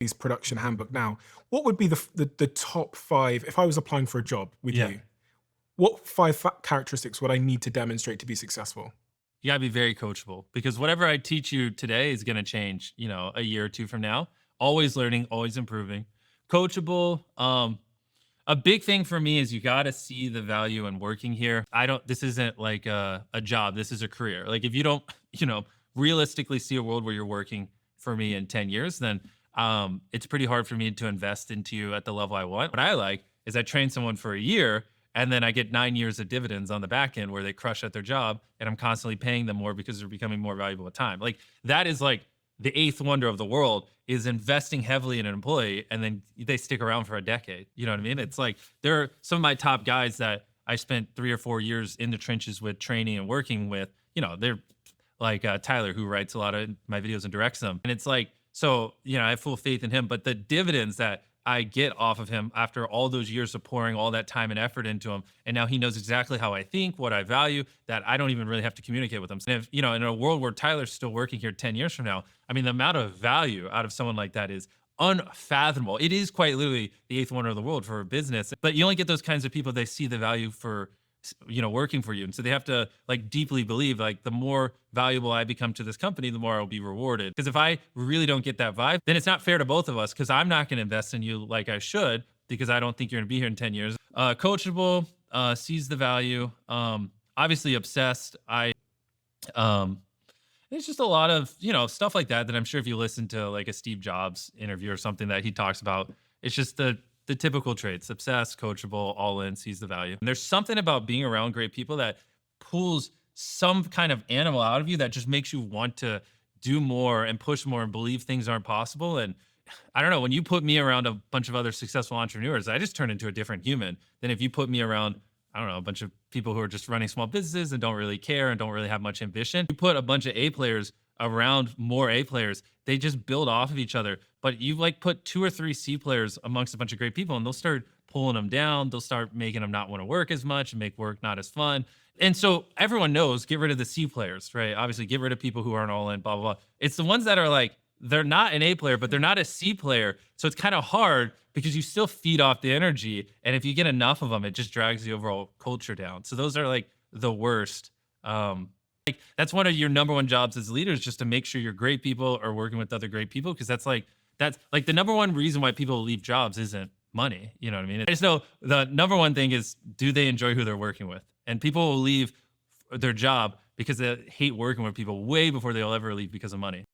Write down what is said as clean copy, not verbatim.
company's production handbook now. What would be the top five, if I was applying for a job with Yeah. you, what five characteristics would I need to demonstrate to be successful? You gotta be very coachable because whatever I teach you today is gonna change, a year or two from now. Always learning, always improving. Coachable. A big thing for me is you gotta see the value in working here. This isn't like a job, this is a career. Like if you don't, you know, realistically see a world where you're working for me in 10 years, then it's pretty hard for me to invest into you at the level I want. What I like is I train someone for a year and then I get 9 years of dividends on the back end where they crush at their job and I'm constantly paying them more because they're becoming more valuable with time. Like that is like the eighth wonder of the world is investing heavily in an employee and then they stick around for a decade. You know what I mean? It's like there are some of my top guys that I spent 3 or 4 years in the trenches with training and working with, they're like Tyler, who writes a lot of my videos and directs them. And it's like, so, I have full faith in him, but the dividends that I get off of him after all those years of pouring all that time and effort into him. And now he knows exactly how I think, what I value, that I don't even really have to communicate with him. And if, in a world where Tyler's still working here 10 years from now, I mean, the amount of value out of someone like that is unfathomable. It is quite literally the eighth wonder of the world for a business, but you only get those kinds of people. They see the value for working for you. And so they have to like deeply believe like the more valuable I become to this company, the more I'll be rewarded. Because if I really don't get that vibe, then it's not fair to both of us because I'm not going to invest in you like I should because I don't think you're going to be here in 10 years. Coachable, sees the value, obviously obsessed. It's just a lot of, stuff like that I'm sure if you listen to like a Steve Jobs interview or something that he talks about, it's just the typical traits: obsessed, coachable, all in, sees the value. And there's something about being around great people that pulls some kind of animal out of you that just makes you want to do more and push more and believe things aren't possible. And I don't know, when you put me around a bunch of other successful entrepreneurs, I just turn into a different human than if you put me around, I don't know, a bunch of people who are just running small businesses and don't really care and don't really have much ambition. You put a bunch of A players around more A players, they just build off of each other. But you like put 2 or 3 C players amongst a bunch of great people and they'll start pulling them down. They'll start making them not want to work as much and make work not as fun. And so everyone knows, get rid of the C players, right? Obviously, get rid of people who aren't all in, blah, blah, blah. It's the ones that are like, they're not an A player, but they're not a C player. So it's kind of hard because you still feed off the energy. And if you get enough of them, it just drags the overall culture down. So those are like the worst. Like that's one of your number one jobs as leaders, just to make sure your great people are working with other great people. Cause that's like the number one reason why people leave jobs isn't money. You know what I mean? I just know the number one thing is, do they enjoy who they're working with? And people will leave their job because they hate working with people way before they'll ever leave because of money.